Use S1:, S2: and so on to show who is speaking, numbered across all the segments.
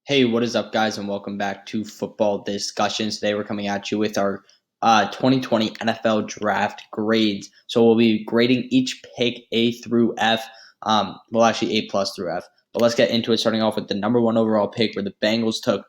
S1: Hey, what is up, guys, and welcome back to Football Discussions. Today, we're coming at you with our 2020 NFL Draft grades. So we'll be grading each pick A through F. Well, actually, A plus through F. But let's get into it, starting off with the number one overall pick, where the Bengals took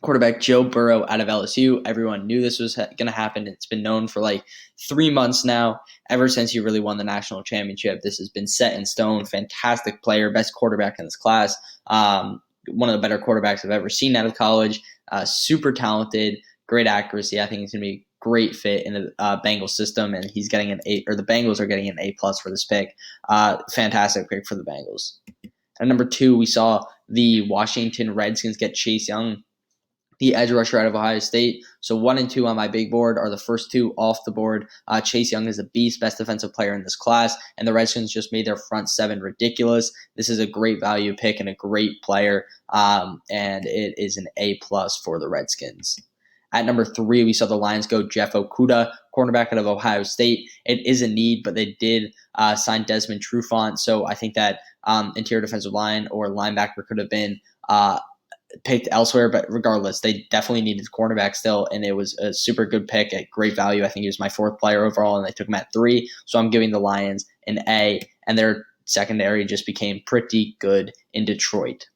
S1: quarterback Joe Burrow out of LSU. Everyone knew this was going to happen. It's been known for like 3 months now, ever since he really won the national championship. This has been set in stone. Fantastic player, best quarterback in this class. One of the better quarterbacks I've ever seen out of college. Super talented, great accuracy. I think he's going to be a great fit in the Bengals system, and he's getting an A, or the Bengals are getting an A plus for this pick. Fantastic pick for the Bengals. At number 2, we saw the Washington Redskins get Chase Young, the edge rusher out of Ohio State. So 1 and 2 on my big board are the first two off the board. Chase Young is a beast, best defensive player in this class, and the Redskins just made their front seven ridiculous. This is a great value pick and a great player, and it is an A plus for the Redskins. At number 3, we saw the Lions go Jeff Okudah, cornerback out of Ohio State. It is a need, but they did sign Desmond Trufant, so I think that interior defensive line or linebacker could have been picked elsewhere, but regardless, they definitely needed cornerback still, and it was a super good pick at great value. I think he was my 4th player overall, and they took him at 3, so I'm giving the Lions an A, and their secondary just became pretty good in Detroit.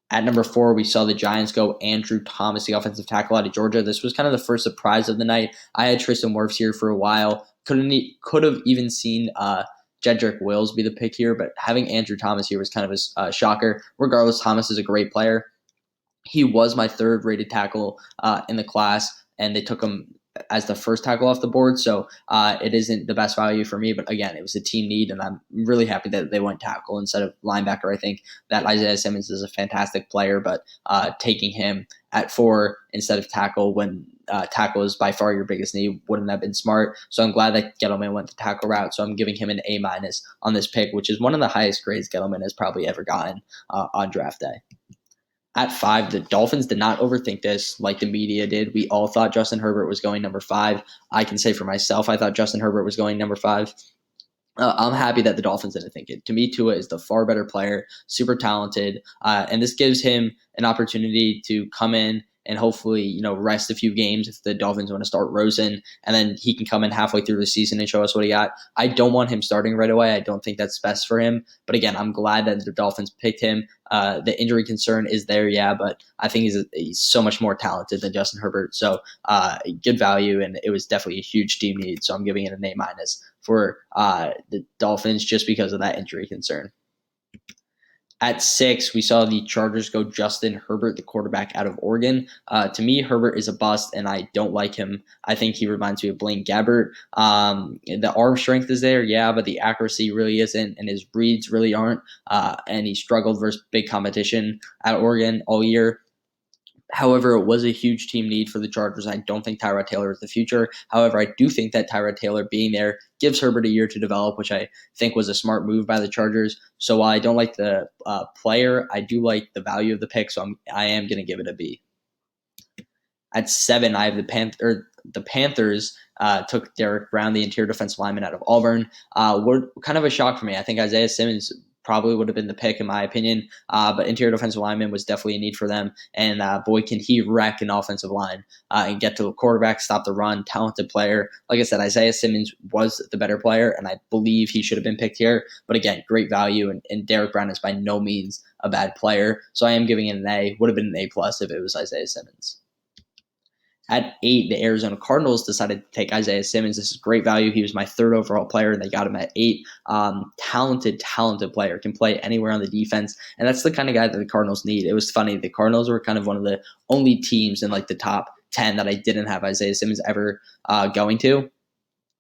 S1: At number 4, we saw the Giants go Andrew Thomas, the offensive tackle out of Georgia. This was kind of the first surprise of the night. I had Tristan Wirfs here for a while. Could have even seen Jedrick Wills be the pick here, but having Andrew Thomas here was kind of a shocker. Regardless, Thomas is a great player. He was my 3rd rated tackle in the class, and they took him as the first tackle off the board. So it isn't the best value for me, but again, it was a team need, and I'm really happy that they went tackle instead of linebacker. I think that Isaiah Simmons is a fantastic player, but taking him at 4 instead of tackle when tackle is by far your biggest need wouldn't have been smart. So I'm glad that Gettleman went the tackle route. So I'm giving him an A minus on this pick, which is one of the highest grades Gettleman has probably ever gotten on draft day. At 5, the Dolphins did not overthink this like the media did. We all thought Justin Herbert was going number 5. I can say for myself, I thought Justin Herbert was going number 5. I'm happy that the Dolphins didn't think it. To me, Tua is the far better player, super talented, and this gives him an opportunity to come in and hopefully, rest a few games if the Dolphins want to start Rosen, and then he can come in halfway through the season and show us what he got. I don't want him starting right away. I don't think that's best for him. But again, I'm glad that the Dolphins picked him. The injury concern is there, yeah, but I think he's so much more talented than Justin Herbert. So good value, and it was definitely a huge team need. So I'm giving it an A minus for the Dolphins just because of that injury concern. At 6, we saw the Chargers go Justin Herbert, the quarterback out of Oregon. To me, Herbert is a bust, and I don't like him. I think he reminds me of Blaine Gabbert. The arm strength is there, yeah, but the accuracy really isn't, and his reads really aren't. And he struggled versus big competition at Oregon all year. However, it was a huge team need for the Chargers. I don't think Tyrod Taylor is the future. However, I do think that Tyrod Taylor being there gives Herbert a year to develop, which I think was a smart move by the Chargers. So while I don't like the player, I do like the value of the pick, so I am going to give it a B. At 7, I have the Panthers took Derrick Brown, the interior defensive lineman out of Auburn. Kind of a shock for me. I think Isaiah Simmons probably would have been the pick in my opinion, but interior defensive lineman was definitely a need for them, and boy, can he wreck an offensive line and get to the quarterback, stop the run, talented player. Like I said, Isaiah Simmons was the better player, and I believe he should have been picked here, but again, great value, and Derrick Brown is by no means a bad player, so I am giving it an A. Would have been an A plus if it was Isaiah Simmons. At 8, the Arizona Cardinals decided to take Isaiah Simmons. This is great value. He was my 3rd overall player, and they got him at 8. Talented player. Can play anywhere on the defense, and that's the kind of guy that the Cardinals need. It was funny. The Cardinals were kind of one of the only teams in like the top 10 that I didn't have Isaiah Simmons ever going to.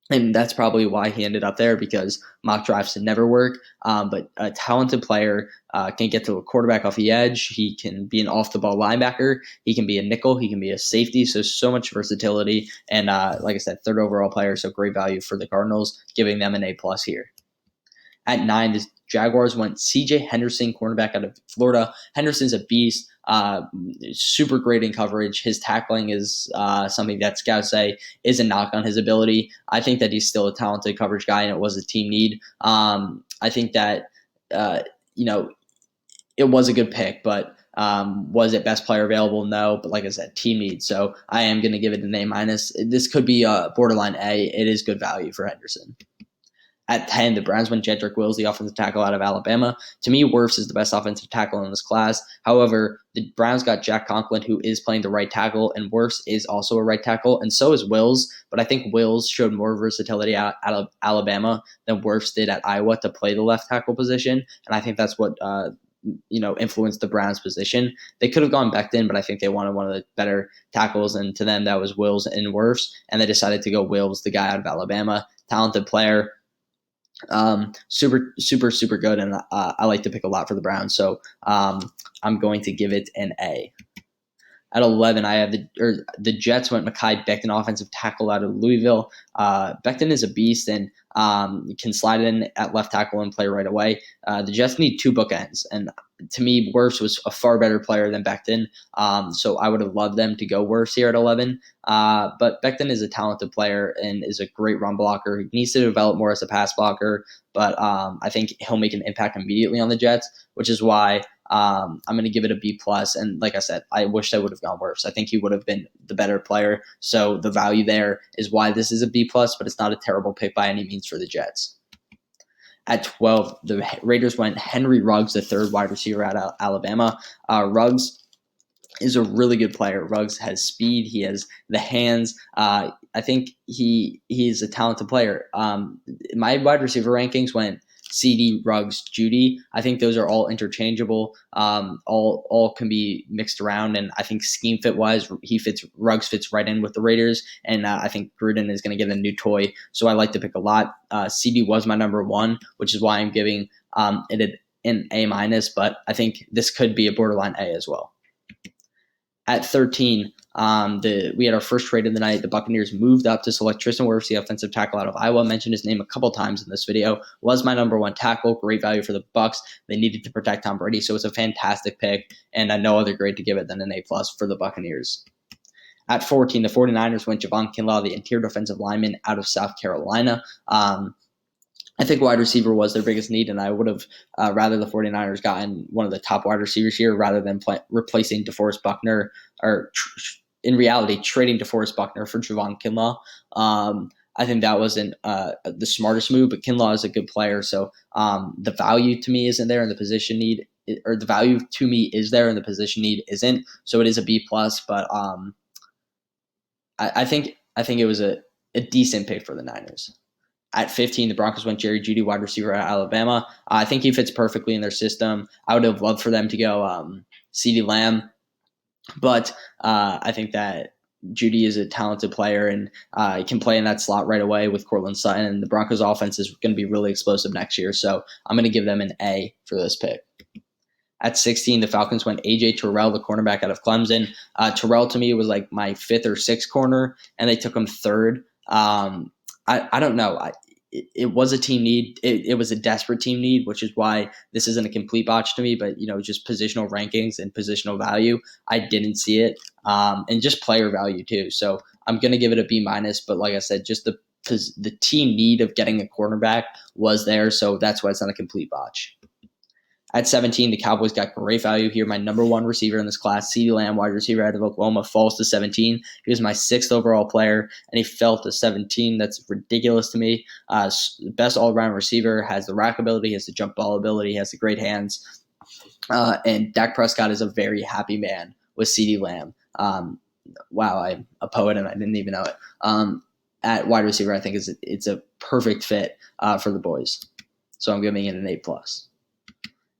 S1: And that's probably why he ended up there, because mock drafts never work. But a talented player can get to a quarterback off the edge. He can be an off-the-ball linebacker. He can be a nickel. He can be a safety. So much versatility. And like I said, 3rd overall player, so great value for the Cardinals, giving them an A+ here. At 9, the Jaguars went C.J. Henderson, cornerback out of Florida. Henderson's a beast. Super great in coverage. His tackling is something that scouts say is a knock on his ability. I think that he's still a talented coverage guy, and it was a team need. I think that it was a good pick, but Was it best player available? No, but like I said, team needs. So I am going to give it an A-. This could be a borderline A. It is good value for Henderson. At 10, the Browns went Jedrick Wills, the offensive tackle out of Alabama. To me, Wirfs is the best offensive tackle in this class. However, the Browns got Jack Conklin, who is playing the right tackle, and Wirfs is also a right tackle, and so is Wills. But I think Wills showed more versatility out of Alabama than Wirfs did at Iowa to play the left tackle position, and I think that's what influenced the Browns' position. They could have gone Becton, but I think they wanted one of the better tackles, and to them that was Wills and Wirfs, and they decided to go Wills, the guy out of Alabama, talented player. Super good, and I like to pick a lot for the Browns, so I'm going to give it an A. At 11, I have the Jets went MEKHI Becton, offensive tackle out of Louisville. Becton is a beast and can slide in at left tackle and play right away. The Jets need two bookends, and to me, Wirfs was a far better player than Becton, so I would have loved them to go Wirfs here at 11. But Becton is a talented player and is a great run blocker. He needs to develop more as a pass blocker, but I think he'll make an impact immediately on the Jets, which is why I'm going to give it a B+. And like I said, I wish I would have gone Wirfs. I think he would have been the better player. So the value there is why this is a B+, but it's not a terrible pick by any means for the Jets. At 12, the Raiders went Henry Ruggs, the third wide receiver out of Alabama. Ruggs is a really good player. Ruggs has speed. He has the hands. I think he's a talented player. My wide receiver rankings went Ceedee, Ruggs, Jeudy. I think those are all interchangeable. All can be mixed around, and I think scheme fit wise, Ruggs fits right in with the Raiders, and I think Gruden is going to get a new toy. So I like to pick a lot. Ceedee was my number one, which is why I'm giving it an A-, but I think this could be a borderline A as well. At 13, we had our first trade of the night. The Buccaneers moved up to select Tristan Wirfs, the offensive tackle out of Iowa. I mentioned his name a couple times in this video. Was my number one tackle. Great value for the Bucs. They needed to protect Tom Brady, so it's a fantastic pick, and no other grade to give it than an A+ for the Buccaneers. At 14, the 49ers went JAVON, the interior defensive lineman out of South Carolina. I think wide receiver was their biggest need, and I would have rather the 49ers gotten one of the top wide receivers here rather than replacing DeForest Buckner, or in reality, trading DeForest Buckner for JAVON KINLAW. I think that wasn't the smartest move, but KINLAW is a good player, so the value to me isn't there, and the position need, or the value to me is there, and the position need isn't. So it is a B+, but I think it was a decent pick for the Niners. At 15, the Broncos went Jerry Jeudy, wide receiver at Alabama. I think he fits perfectly in their system. I would have loved for them to go CeeDee Lamb, but I think that Jeudy is a talented player and he can play in that slot right away with Courtland Sutton. And the Broncos offense is going to be really explosive next year, so I'm going to give them an A for this pick. At 16, the Falcons went A.J. Terrell, the cornerback out of Clemson. Terrell, to me, was like my 5th or 6th corner, and they took him 3rd. I don't know. It was a team need. It was a desperate team need, which is why this isn't a complete botch to me. But just positional rankings and positional value, I didn't see it, and just player value too. So I'm gonna give it a B-. But like I said, just the team need of getting a cornerback was there, so that's why it's not a complete botch. At 17, the Cowboys got great value here. My number one receiver in this class, CeeDee Lamb, wide receiver out of Oklahoma, falls to 17. He was my 6th overall player, and he fell to 17. That's ridiculous to me. Best all-around receiver, has the rack ability, has the jump ball ability, has the great hands. And Dak Prescott is a very happy man with CeeDee Lamb. Wow, I'm a poet, and I didn't even know it. At wide receiver, I think it's a perfect fit for the boys. So I'm giving it an A+.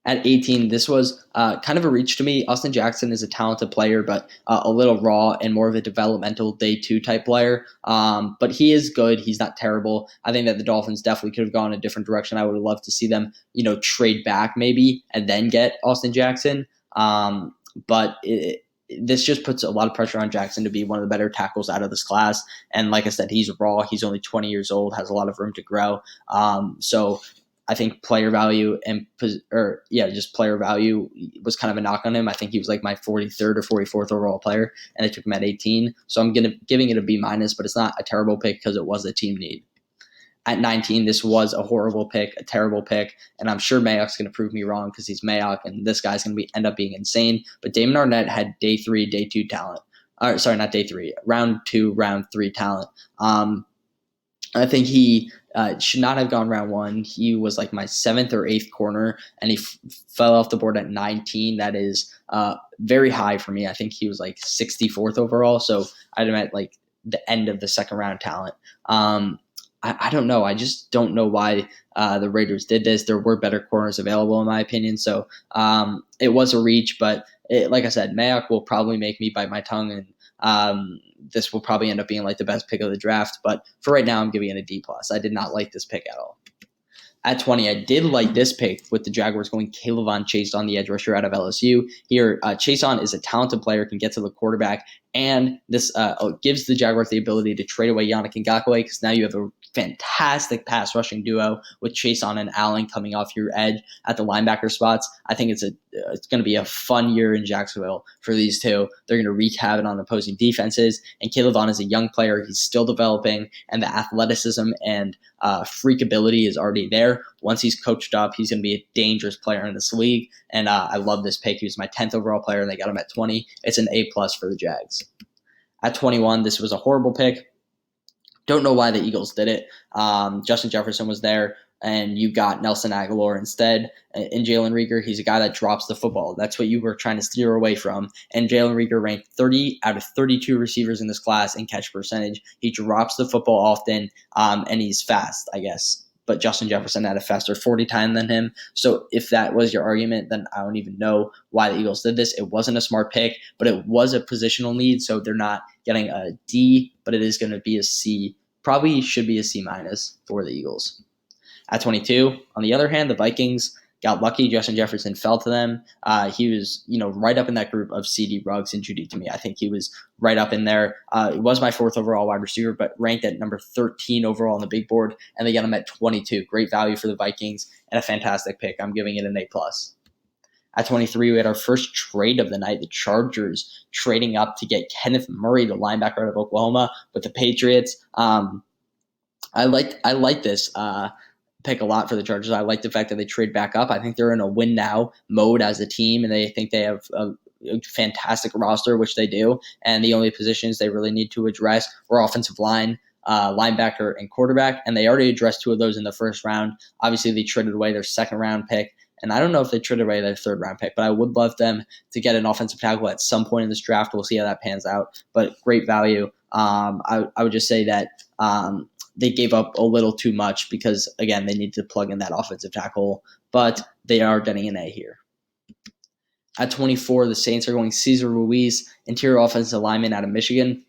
S1: At 18, this was kind of a reach to me. Austin Jackson is a talented player, but a little raw and more of a developmental day 2 type player. But he is good. He's not terrible. I think that the Dolphins definitely could have gone a different direction. I would have loved to see them, trade back maybe and then get Austin Jackson. But this just puts a lot of pressure on Jackson to be one of the better tackles out of this class. And like I said, he's raw. He's only 20 years old, has a lot of room to grow. So I think player value just player value was kind of a knock on him. I think he was like my 43rd or 44th overall player, and they took him at 18. So I'm giving it a B-, but it's not a terrible pick because it was a team need. at 19, this was a horrible pick, a terrible pick, and I'm sure Mayock's going to prove me wrong because he's Mayock, and this guy's going to end up being insane. But Damon Arnette had day 3, day 2 talent. Sorry, not day 3, round 2, round 3 talent. I think he should not have gone round 1. He was like my 7th or 8th corner, and he fell off the board at 19. That is very high for me. I think he was like 64th overall, so I'd have at like the end of the second round talent. I don't know. I just don't know why the Raiders did this. There were better corners available, in my opinion. So it was a reach, but like I said, Mayock will probably make me bite my tongue, and this will probably end up being like the best pick of the draft. But for right now, I'm giving it a D+. I did not like this pick at all. At 20, I did like this pick with the Jaguars going CLYDE CHAISSON, the edge rusher out of LSU. Here, CHAISSON is a talented player, can get to the quarterback, and this gives the Jaguars the ability to trade away Yannick Ngakoue because now you have a fantastic pass rushing duo with CHAISSON and Allen coming off your edge at the linebacker spots. I think it's going to be a fun year in Jacksonville for these two. They're going to wreak havoc on opposing defenses, and CLYDE is a young player. He's still developing, and the athleticism and freak ability is already there. Once he's coached up, he's going to be a dangerous player in this league, and I love this pick. He was my 10th overall player, and they got him at 20. It's an A+ for the Jags. At 21, this was a horrible pick. Don't know why the Eagles did it. Justin Jefferson was there, and you got Nelson Aguilar instead. And Jalen Reagor, he's a guy that drops the football. That's what you were trying to steer away from. And Jalen Reagor ranked 30 out of 32 receivers in this class in catch percentage. He drops the football often, and he's fast, I guess. But Justin Jefferson had a faster 40 time than him. So if that was your argument, then I don't even know why the Eagles did this. It wasn't a smart pick, but it was a positional need, so they're not getting a D, but it is going to be a C. Probably should be a C- for the Eagles. At 22, on the other hand, the Vikings got lucky. Justin Jefferson fell to them. He was, right up in that group of Ceedee, Ruggs, and Jeudy to me. I think he was right up in there. It was my 4th overall wide receiver, but ranked at number 13 overall on the big board, and they got him at 22. Great value for the Vikings and a fantastic pick. I'm giving it an A+. At 23, we had our first trade of the night, the Chargers trading up to get Kenneth Murray, the linebacker out of Oklahoma, with the Patriots. I like this pick a lot for the Chargers. I like the fact that they trade back up. I think they're in a win now mode as a team, and they think they have a fantastic roster, which they do. And the only positions they really need to address were offensive line, linebacker, and quarterback. And they already addressed 2 of those in the first round. Obviously, they traded away their second round pick. And I don't know if they traded away their third round pick, but I would love them to get an offensive tackle at some point in this draft. We'll see how that pans out. But great value. I would just say that they gave up a little too much because, again, they need to plug in that offensive tackle. But they are getting an A here. At 24, the Saints are going Cesar Ruiz, interior offensive lineman out of Michigan.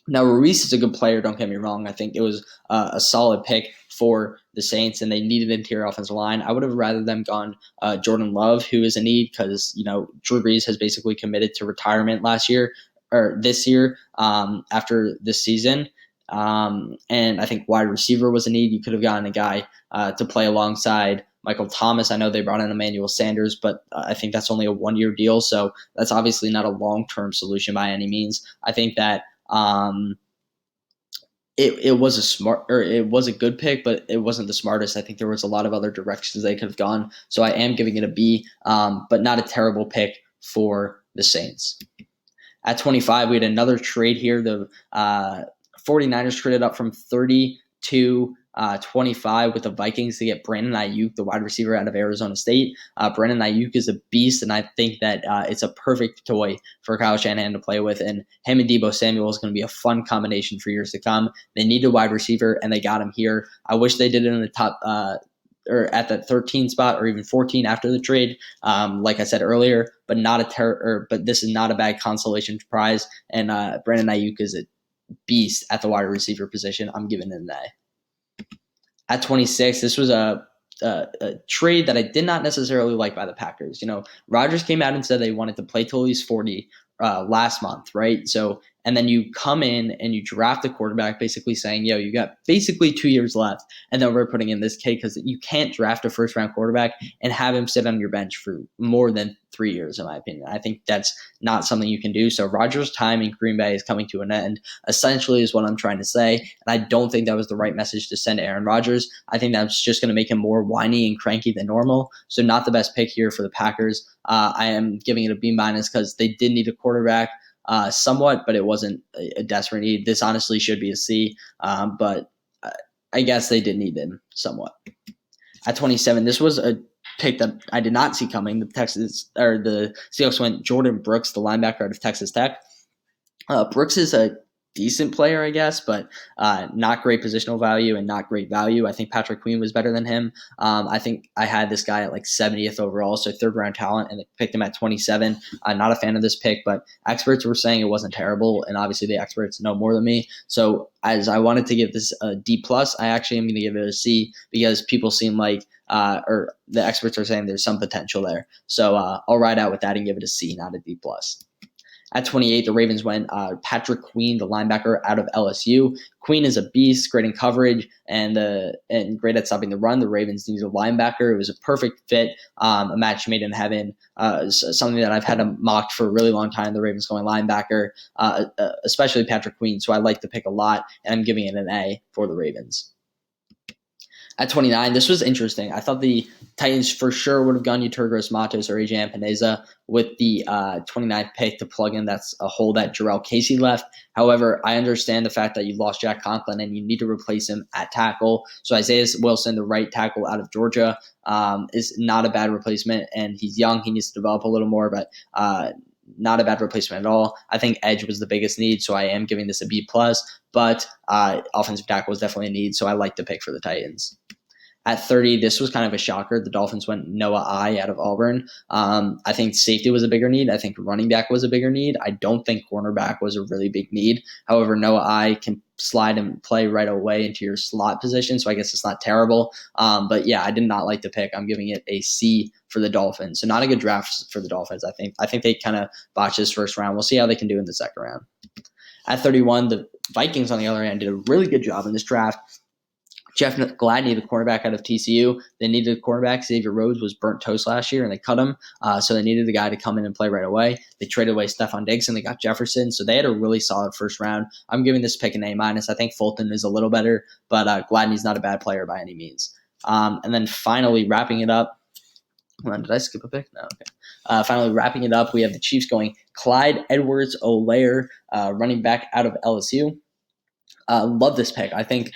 S1: Now, Ruiz is a good player, don't get me wrong. I think it was a solid pick for the Saints, and they needed interior offensive line. I would have rather them gone Jordan Love, who is a need because, Drew Brees has basically committed to retirement this year after this season. And I think wide receiver was a need. You could have gotten a guy to play alongside Michael Thomas. I know they brought in Emmanuel Sanders, but I think that's only a 1-year deal, so that's obviously not a long-term solution by any means. I think that it was a good pick, but it wasn't the smartest. I think there was a lot of other directions they could have gone. So I am giving it a B, but not a terrible pick for the Saints. At 25, we had another trade here. The 49ers traded up from 30 to 25 with the Vikings to get Brandon AIYUK, the wide receiver out of Arizona State. Brandon AIYUK is a beast, and I think that it's a perfect toy for Kyle Shanahan to play with. And him and Deebo Samuel is going to be a fun combination for years to come. They need a wide receiver, and they got him here. I wish they did it in the top or at the 13 spot or even 14 after the trade, like I said earlier, but but this is not a bad consolation prize. And Brandon AIYUK is a beast at the wide receiver position. I'm giving it an A. At 26, this was a trade that I did not necessarily like by the Packers. Rodgers came out and said they wanted to play till he's 40 last month, right? So and then you come in and you draft a quarterback basically saying, yo, you got basically 2 years left, and then we're putting in this kid because you can't draft a first-round quarterback and have him sit on your bench for more than 3 years, in my opinion. I think that's not something you can do. So Rodgers' time in Green Bay is coming to an end, essentially, is what I'm trying to say. And I don't think that was the right message to send to Aaron Rodgers. I think that's just going to make him more whiny and cranky than normal. So not the best pick here for the Packers. I am giving it a B- because they did need a quarterback somewhat, but it wasn't a desperate need. This honestly should be a C, but I guess they did need him somewhat. At 27, this was a pick that I did not see coming. The Seahawks went Jordan Brooks, the linebacker out of Texas Tech. Brooks is a decent player, I guess, but not great positional value and not great value. I think Patrick Queen was better than him. I think I had this guy at like 70th overall, so third-round talent, and they picked him at 27. I'm not a fan of this pick, but experts were saying it wasn't terrible, and obviously the experts know more than me. So as I wanted to give this a D+, I actually am going to give it a C because people seem like or the experts are saying there's some potential there. So I'll ride out with that and give it a C, not a D+. At 28, the Ravens went Patrick Queen, the linebacker out of LSU. Queen is a beast, great in coverage and great at stopping the run. The Ravens needed a linebacker. It was a perfect fit, a match made in heaven, something that I've had mocked for a really long time, the Ravens going linebacker, especially Patrick Queen. So I like the pick a lot, and I'm giving it an A for the Ravens. At 29, this was interesting. I thought the Titans for sure would have gone Yeturgos Matos or AJ Epineza with the 29th pick to plug in. That's a hole that Jarrell Casey left. However, I understand the fact that you lost Jack Conklin and you need to replace him at tackle. So Isaiah Wilson, the right tackle out of Georgia, is not a bad replacement. And he's young. He needs to develop a little more, but not a bad replacement at all. I think edge was the biggest need, so I am giving this a B+. But offensive tackle was definitely a need, so I like the pick for the Titans. At 30, this was kind of a shocker. The Dolphins went Noah I out of Auburn. I think safety was a bigger need. I think running back was a bigger need. I don't think cornerback was a really big need. However, Noah I can slide and play right away into your slot position, so I guess it's not terrible. But yeah, I did not like the pick. I'm giving it a C for the Dolphins. So not a good draft for the Dolphins, I think. I think they kind of botched this first round. We'll see how they can do in the second round. At 31, the Vikings, on the other hand, did a really good job in this draft. Jeff Gladney, the cornerback out of TCU, they needed a cornerback. Xavier Rhodes was burnt toast last year, and they cut him. So they needed a guy to come in and play right away. They traded away Stephon Diggs, and they got Jefferson. So they had a really solid first round. I'm giving this pick an A-. I think Fulton is a little better, but Gladney's not a bad player by any means. And then finally, wrapping it up. Hold on, did I skip a pick? No, okay. Finally, wrapping it up, we have the Chiefs going Clyde Edwards-Helaire, running back out of LSU. Love this pick. I think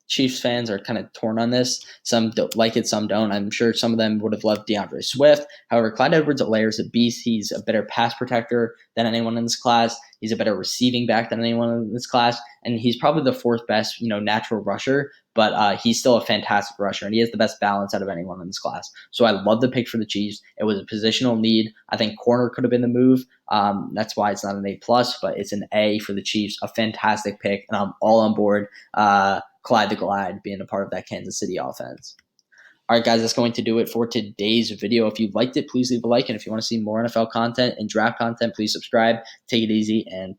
S1: Chiefs fans are kind of torn on this. Some don't like it, some don't. I'm sure some of them would have loved DeAndre Swift. However, Clyde Edwards-Helaire is a beast. He's a better pass protector than anyone in this class. He's a better receiving back than anyone in this class, and he's probably the fourth best, natural rusher. But he's still a fantastic rusher, and he has the best balance out of anyone in this class. So I love the pick for the Chiefs. It was a positional need. I think corner could have been the move. That's why it's not an A+, but it's an A for the Chiefs. A fantastic pick, and I'm all on board. Clyde the Glide being a part of that Kansas City offense. All right, guys, that's going to do it for today's video. If you liked it, please leave a like. And if you want to see more NFL content and draft content, please subscribe. Take it easy, and peace.